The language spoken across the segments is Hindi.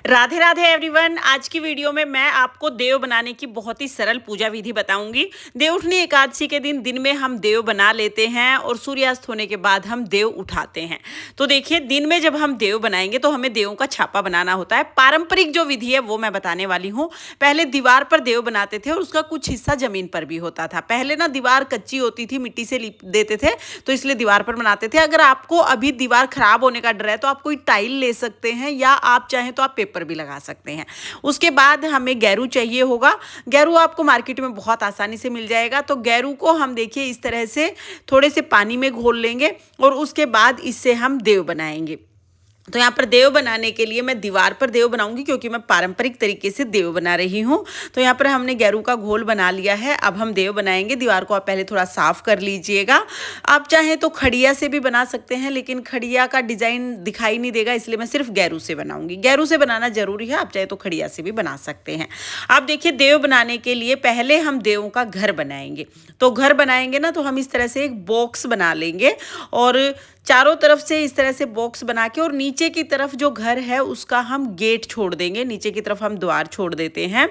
राधे राधे एवरीवन। आज की वीडियो में मैं आपको देव बनाने की बहुत ही सरल पूजा विधि बताऊंगी। देवउठनी एकादशी के दिन में हम देव बना लेते हैं और सूर्यास्त होने के बाद हम देव उठाते हैं। तो देखिए, दिन में जब हम देव बनाएंगे तो हमें देवों का छापा बनाना होता है। पारंपरिक जो विधि है वो मैं बताने वाली हूँ। पहले दीवार पर देव बनाते थे और उसका कुछ हिस्सा जमीन पर भी होता था। पहले ना दीवार कच्ची होती थी, मिट्टी से लीप देते थे, तो इसलिए दीवार पर बनाते थे। अगर आपको अभी दीवार खराब होने का डर है तो आप कोई टाइल ले सकते हैं, या आप चाहें तो आप पेपर भी लगा सकते हैं। उसके बाद हमें गैरू चाहिए होगा। गैरू आपको मार्केट में बहुत आसानी से मिल जाएगा। तो गैरू को हम देखिए इस तरह से थोड़े से पानी में घोल लेंगे और उसके बाद इससे हम देव बनाएंगे। तो यहाँ पर देव बनाने के लिए मैं दीवार पर देव बनाऊंगी, क्योंकि मैं पारंपरिक तरीके से देव बना रही हूँ। तो यहाँ पर हमने गैरू का घोल बना लिया है। अब हम देव बनाएंगे। दीवार को आप पहले थोड़ा साफ कर लीजिएगा। आप चाहें तो खड़िया से भी बना सकते हैं, लेकिन खड़िया का डिजाइन दिखाई नहीं देगा, इसलिए मैं सिर्फ गैरू से बनाऊंगी। गैरू से बनाना जरूरी है, आप चाहे तो खड़िया से भी बना सकते हैं। आप देखिए, देव बनाने के लिए पहले हम देवों का घर बनाएंगे। तो घर बनाएंगे ना, तो हम इस तरह से एक बॉक्स बना लेंगे और चारों तरफ से इस तरह से बॉक्स बना के, और नीचे की तरफ जो घर है उसका हम गेट छोड़ देंगे। नीचे की तरफ हम द्वार छोड़ देते हैं।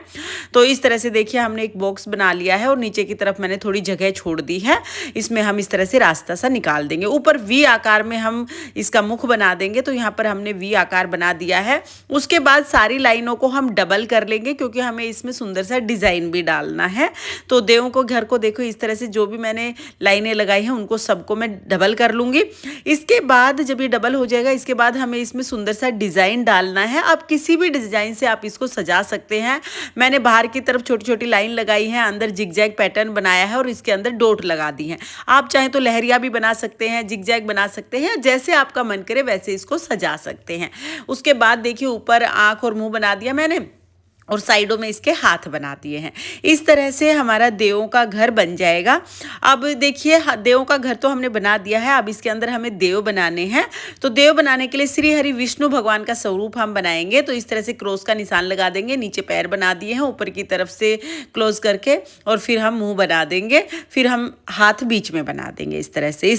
तो इस तरह से देखिए, हमने एक बॉक्स बना लिया है और नीचे की तरफ मैंने थोड़ी जगह छोड़ दी है। इसमें हम इस तरह से रास्ता सा निकाल देंगे। ऊपर वी आकार में हम इसका मुख बना देंगे। तो यहाँ पर हमने वी आकार बना दिया है। उसके बाद सारी लाइनों को हम डबल कर लेंगे, क्योंकि हमें इसमें सुंदर सा डिजाइन भी डालना है। तो देवों को घर को देखो, इस तरह से जो भी मैंने लाइनें लगाई हैं उनको सबको मैं डबल कर लूंगी। इसके बाद जब ये डबल हो जाएगा, इसके बाद हमें इसमें सुंदर सा डिजाइन डालना है। आप किसी भी डिजाइन से आप इसको सजा सकते हैं। मैंने बाहर की तरफ छोटी छोटी लाइन लगाई है, अंदर जिगजैग पैटर्न बनाया है और इसके अंदर डॉट लगा दी है। आप चाहें तो लहरिया भी बना सकते हैं, जिगजैग बना सकते हैं, जैसे आपका मन करे वैसे इसको सजा सकते हैं। उसके बाद देखिए, ऊपर आंख और मुंह बना दिया मैंने और साइडों में इसके हाथ बना दिए हैं। इस तरह से हमारा देवों का घर बन जाएगा। अब देखिए, देवों का घर तो हमने बना दिया है। अब इसके अंदर हमें देव बनाने हैं। तो देव बनाने के लिए श्री हरि विष्णु भगवान का स्वरूप हम बनाएंगे। तो इस तरह से क्रॉस का निशान लगा देंगे। नीचे पैर बना दिए हैं, ऊपर की तरफ से क्लोज करके, और फिर हम मुंह बना देंगे। फिर हम हाथ बीच में बना देंगे। इस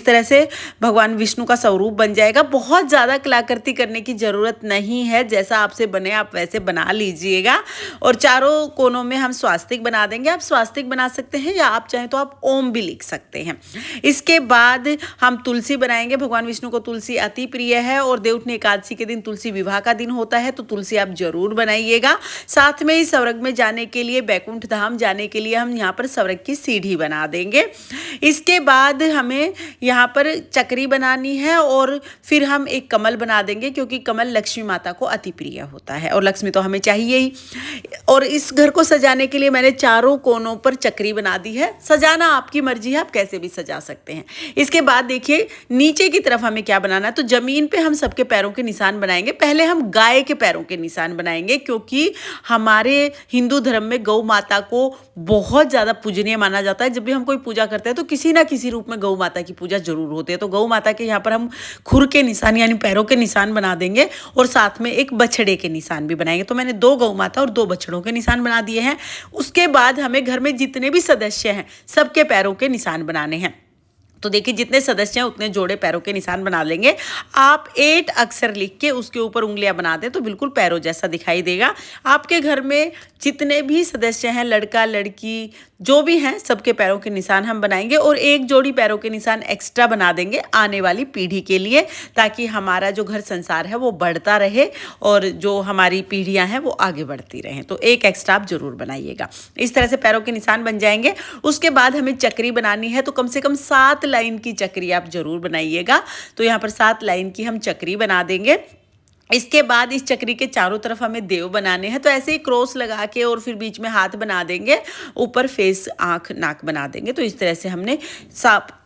तरह से भगवान विष्णु का स्वरूप बन जाएगा। बहुत ज़्यादा कलाकृति करने की ज़रूरत नहीं है। जैसा आपसे बने आप वैसे बना लीजिएगा। और चारों कोनों में हम स्वास्तिक बना देंगे। आप स्वास्तिक बना सकते हैं, या आप चाहें तो आप ओम भी लिख सकते हैं। इसके बाद हम तुलसी बनाएंगे। भगवान विष्णु को तुलसी अति प्रिय है और देवउठनी एकादशी के दिन तुलसी विवाह का दिन होता है। तो तुलसी आप जरूर बनाइएगा। साथ में ही स्वर्ग में जाने के लिए, बैकुंठ धाम जाने के लिए हम यहाँ पर स्वर्ग की सीढ़ी बना देंगे। इसके बाद हमें यहाँ पर चक्री बनानी है और फिर हम एक कमल बना देंगे, क्योंकि कमल लक्ष्मी माता को अति प्रिय होता है और लक्ष्मी तो हमें चाहिए ही। और इस घर को सजाने के लिए मैंने चारों कोनों पर चक्री बना दी है। सजाना आपकी मर्जी है, आप कैसे भी सजा सकते हैं। इसके बाद देखिए, नीचे की तरफ हमें क्या बनाना है। तो जमीन पे हम सबके पैरों के निशान बनाएंगे। पहले हम गाय के पैरों के निशान बनाएंगे, क्योंकि हमारे हिंदू धर्म में गौ माता को बहुत ज़्यादा पूजनीय माना जाता है। जब भी हम कोई पूजा करते हैं तो किसी ना किसी रूप में गौ माता की पूजा जरूर होती है। तो गौ माता के यहाँ पर हम खुर के निशान यानी पैरों के निशान बना देंगे और साथ में एक बछड़े के निशान भी बनाएंगे। तो मैंने 2 गौ माता और 2 बछड़ों के निशान बना दिए हैं। उसके बाद हमें घर में जितने भी सदस्य हैं सबके पैरों के निशान बनाने हैं। तो देखिए, जितने सदस्य हैं उतने जोड़े पैरों के निशान बना लेंगे। आप 8 अक्षर लिख के उसके ऊपर उंगलियां बना दें तो बिल्कुल पैरों जैसा दिखाई देगा। आपके घर में जितने भी सदस्य हैं, लड़का लड़की जो भी हैं, सबके पैरों के निशान हम बनाएंगे और एक जोड़ी पैरों के निशान एक्स्ट्रा बना देंगे आने वाली पीढ़ी के लिए, ताकि हमारा जो घर संसार है वो बढ़ता रहे और जो हमारी पीढ़ियां हैं वो आगे बढ़ती रहें। तो एक एक्स्ट्रा आप जरूर बनाइएगा। इस तरह से पैरों के निशान बन जाएंगे। उसके बाद हमें चक्री बनानी है। तो कम से कम 7 लाइन की चक्री आप जरूर बनाइएगा। तो यहाँ पर 7 लाइन की हम चक्री बना देंगे। इसके बाद इस चक्री के चारों तरफ हमें देव बनाने हैं। तो ऐसे ही क्रॉस लगा के और फिर बीच में हाथ बना देंगे, ऊपर फेस, आंख, नाक बना देंगे। तो इस तरह से हमने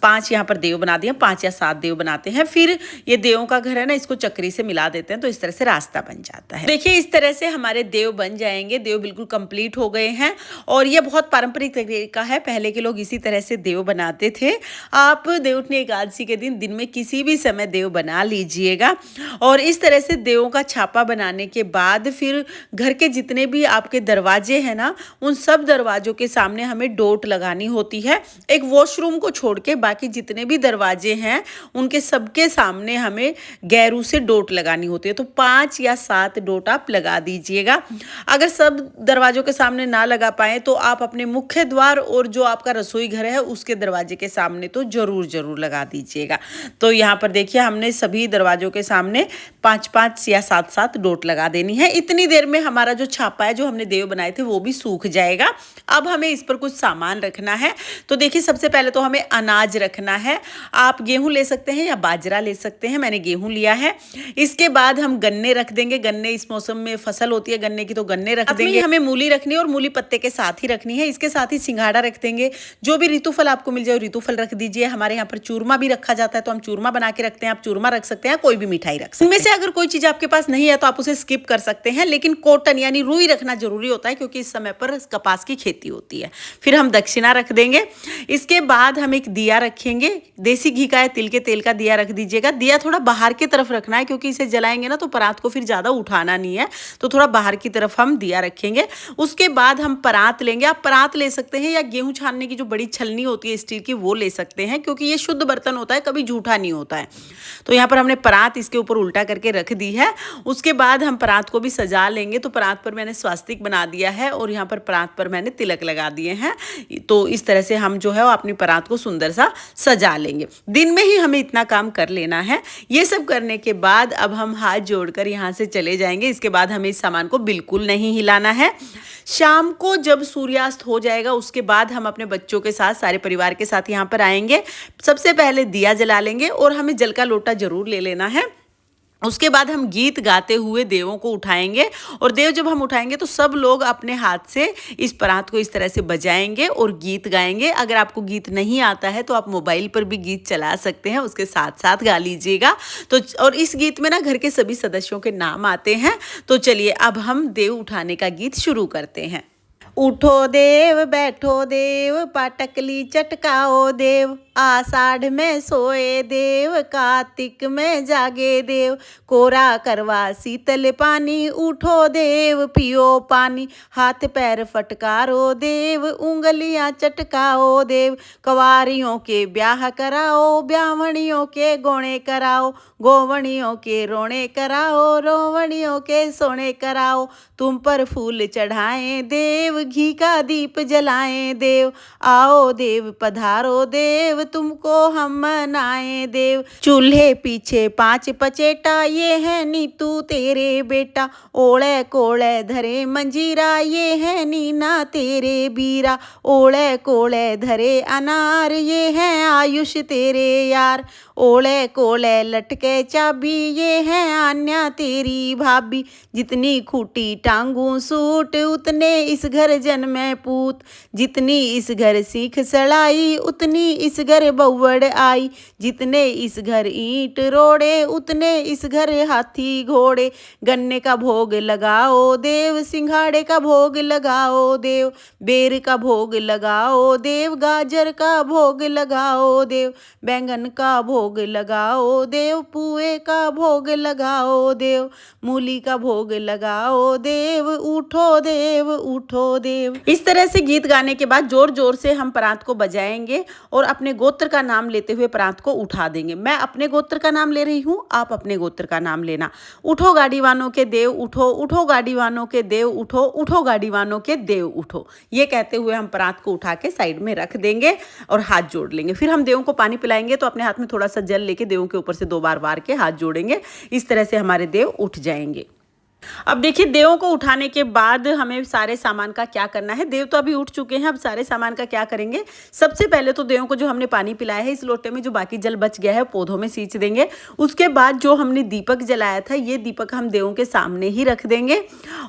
5 यहाँ पर देव बना दिए, 5 या 7 देव बनाते हैं। फिर ये देवों का घर है ना, इसको चक्री से मिला देते हैं। तो इस तरह से रास्ता बन जाता है। देखिए, इस तरह से हमारे देव बन जाएंगे। देव बिल्कुल कंप्लीट हो गए हैं और ये बहुत पारंपरिक तरीका है। पहले के लोग इसी तरह से देव बनाते थे। आप देवउठनी एकादशी के दिन में किसी भी समय देव बना लीजिएगा और इस तरह से देवों का छापा बनाने के बाद फिर घर के जितने भी आपके दरवाजे हैं ना, उन सब दरवाजों के सामने हमें डोट लगानी होती है। एक वॉशरूम को छोड़ के बाकी जितने भी दरवाजे हैं उनके सबके सामने हमें गैरू से डोट लगानी होती है। तो 5 या 7 डोट आप लगा दीजिएगा। अगर सब दरवाजों के सामने ना लगा पाए तो आप अपने मुख्य द्वार और जो आपका रसोई घर है उसके दरवाजे के सामने तो जरूर लगा दीजिएगा। तो यहाँ पर देखिए हमने सभी दरवाजों के सामने 5-5 या 7-7 डोट लगा देनी है। इतनी देर में हमारा जो छापा है, जो हमने देव बनाए थे, वो भी सूख जाएगा। अब हमें इस पर कुछ सामान रखना है। तो देखिए सबसे पहले तो हमें अनाज रखना है। आप गेहूं ले सकते हैं या बाजरा ले सकते हैं, मैंने गेहूं लिया है। इसके बाद हम गन्ने रख देंगे। गन्ने इस मौसम में फसल होती है गन्ने की, तो गन्ने रख देंगे। हमें मूली रखनी है और मूली पत्ते के साथ ही रखनी है। इसके साथ ही सिंघाड़ा रख देंगे। जो भी ऋतुफल आपको मिल जाए ऋतुफल रख दीजिए। हमारे यहाँ पर चूरमा भी रखा जाता है तो हम चूरमा बना के रखते हैं। आप चूरमा रख सकते हैं, कोई भी मिठाई रख सकते हैं। इनमें से अगर कोई चीज आपके पास नहीं है तो आप उसे स्किप कर सकते हैं, लेकिन कॉटन यानी रुई रखना जरूरी होता है क्योंकि इस समय पर कपास की खेती होती है। फिर हम दक्षिणा रख देंगे। इसके बाद हम एक दिया रखेंगे। देसी घी का या तिल के तेल का दिया रख दीजिएगा। दिया थोड़ा बाहर की तरफ रखना है क्योंकि इसे जलाएंगे ना तो परात को फिर ज्यादा उठाना नहीं है, तो थोड़ा बाहर की तरफ हम दिया रखेंगे। उसके बाद हम परात लेंगे। आप परात ले सकते हैं या गेहूं छानने की जो बड़ी छलनी होती है स्टील की, वो ले सकते हैं क्योंकि ये शुद्ध बर्तन होता है, कभी झूठा नहीं होता है। तो यहाँ पर हमने परात इसके ऊपर उल्टा करके रख दी है। उसके बाद हम परात को भी सजा लेंगे। तो परात पर मैंने स्वास्तिक बना दिया है और यहाँ पर परात पर मैंने तिलक लगा दिए हैं। तो इस तरह से हम जो है वो अपनी परात को सुंदर सा सजा लेंगे। दिन में ही हमें इतना काम कर लेना है। ये सब करने के बाद अब हम हाथ जोड़कर यहाँ से चले जाएंगे। इसके बाद हमें इस सामान को बिल्कुल नहीं हिलाना है। शाम को जब सूर्यास्त हो जाएगा उसके बाद हम अपने बच्चों के साथ, सारे परिवार के साथ यहाँ पर आएंगे। सबसे पहले दिया जला लेंगे और हमें जल का लोटा जरूर ले लेना है। उसके बाद हम गीत गाते हुए देवों को उठाएंगे और देव जब हम उठाएंगे तो सब लोग अपने हाथ से इस परात को इस तरह से बजाएंगे और गीत गाएंगे। अगर आपको गीत नहीं आता है तो आप मोबाइल पर भी गीत चला सकते हैं, उसके साथ साथ गा लीजिएगा। तो और इस गीत में ना घर के सभी सदस्यों के नाम आते हैं। तो चलिए अब हम देव उठाने का गीत शुरू करते हैं। उठो देव बैठो देव, पाटकली चटकाओ देव, आषाढ़ में सोए देव, कार्तिक में जागे देव, कोरा करवा शीतल पानी, उठो देव पियो पानी, हाथ पैर फटकारो देव, उंगलियां चटकाओ देव, कवारियों के ब्याह कराओ, ब्याहवणियों के गोणे कराओ, गोवणियों के रोणे कराओ, रोवणियों के सोने कराओ, तुम पर फूल चढ़ाएं देव, घी का दीप जलाएं देव, आओ देव पधारो देव, तुमको हम मनाएं देव, चूल्हे पीछे 5 पचेटा, ये है नीतू तेरे बेटा, ओले कोले धरे मंजीरा, ये है नीना तेरे बीरा, ओले कोले धरे अनार, ये है आयुष तेरे यार, ओले कोले लटके चाबी, ये है आन्या तेरी भाभी, जितनी खूटी टांगू सूट, उतने इस घर जन्मे पूत, जितनी इस घर सीख सड़ाई, उतनी इस घर बउवड़ आई, जितने इस घर ईंट रोड़े, उतने इस घर हाथी घोड़े, गन्ने का भोग लगाओ देव, सिंघाड़े का भोग लगाओ देव, बेर का भोग लगाओ देव, गाजर का भोग लगाओ देव, बैंगन का भोग लगाओ देव, पुए का भोग लगाओ देव, मूली का भोग लगाओ देव, उठो देव उठो देव। इस तरह से गीत गाने के बाद जोर जोर से हम परात को बजाएंगे और अपने गोत्र का नाम लेते हुए परात को उठा देंगे। मैं अपने गोत्र का नाम ले रही हूँ, आप अपने गोत्र का नाम लेना। उठो गाड़ीवानों के देव उठो, उठो गाड़ीवानों के देव उठो, उठो गाड़ीवानों के देव उठो। ये कहते हुए हम परात को उठा के साइड में रख देंगे और हाथ जोड़ लेंगे। फिर हम देवों को पानी पिलाएंगे तो अपने हाथ में थोड़ा सा जल लेके देवों के ऊपर से 2 बार वार के हाथ जोड़ेंगे। इस तरह से हमारे देव उठ जाएंगे। अब देखिए देवों को उठाने के बाद हमें सारे सामान का क्या करना है। देव तो अभी उठ चुके हैं, अब सारे सामान का क्या करेंगे। सबसे पहले तो देवों को जो हमने पानी पिलाया है इस लोटे में जो बाकी जल बच गया है पौधों में सींच देंगे। उसके बाद जो हमने दीपक जलाया था ये दीपक हम देवों के सामने ही रख देंगे।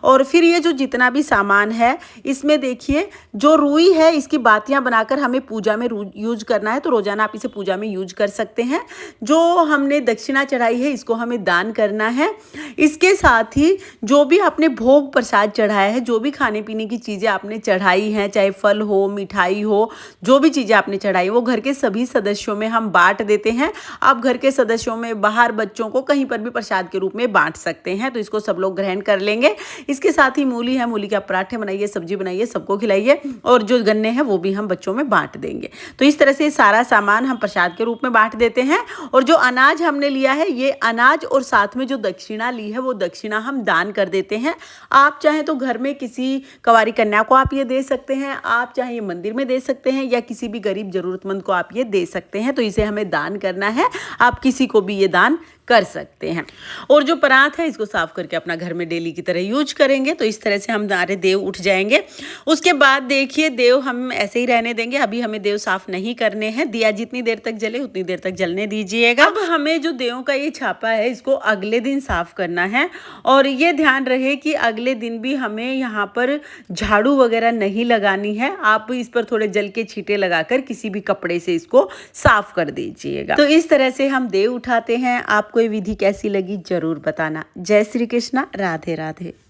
और फिर ये जो जितना भी सामान है इसमें देखिए जो रुई है इसकी बातियां बनाकर हमें पूजा में यूज करना है, तो रोजाना आप इसे पूजा में यूज कर सकते हैं। जो हमने दक्षिणा चढ़ाई है इसको हमें दान करना है। इसके साथ ही जो भी आपने भोग प्रसाद चढ़ाया है, जो भी खाने पीने की चीज़ें आपने चढ़ाई हैं, चाहे फल हो, मिठाई हो, जो भी चीज़ें आपने चढ़ाई वो घर के सभी सदस्यों में हम बांट देते हैं। आप घर के सदस्यों में, बाहर बच्चों को कहीं पर भी प्रसाद के रूप में बांट सकते हैं, तो इसको सब लोग ग्रहण कर लेंगे। इसके साथ ही मूली है, मूली के आप पराठे बनाइए, सब्जी बनाइए, सबको खिलाइए, और जो गन्ने हैं वो भी हम बच्चों में बांट देंगे। तो इस तरह से सारा सामान हम प्रसाद के रूप में बांट देते हैं। और जो अनाज हमने लिया है, ये अनाज और साथ में जो दक्षिणा ली है वो दक्षिणा हम दान कर देते हैं। आप चाहें तो घर में किसी कंवारी कन्या को आप ये दे सकते हैं, आप चाहे ये मंदिर में दे सकते हैं, या किसी भी गरीब जरूरतमंद को आप ये दे सकते हैं। तो इसे हमें दान करना है, आप किसी को भी ये दान कर सकते हैं। और जो परात है इसको साफ करके अपना घर में डेली की तरह यूज करेंगे। तो इस तरह से हमारे देव उठ जाएंगे। उसके बाद देखिए, देव हम ऐसे ही रहने देंगे, अभी हमें देव साफ नहीं करने हैं। दिया जितनी देर तक जले उतनी देर तक जलने दीजिएगा। अब हमें जो देवों का ये छापा है इसको अगले दिन साफ करना है, और ये ध्यान रहे कि अगले दिन भी हमें यहाँ पर झाड़ू वगैरह नहीं लगानी है। आप इस पर थोड़े जल के छींटे लगाकर किसी भी कपड़े से इसको साफ कर दीजिएगा। तो इस तरह से हम देव उठाते हैं। आपको ये विधि कैसी लगी जरूर बताना। जय श्री कृष्णा, राधे राधे।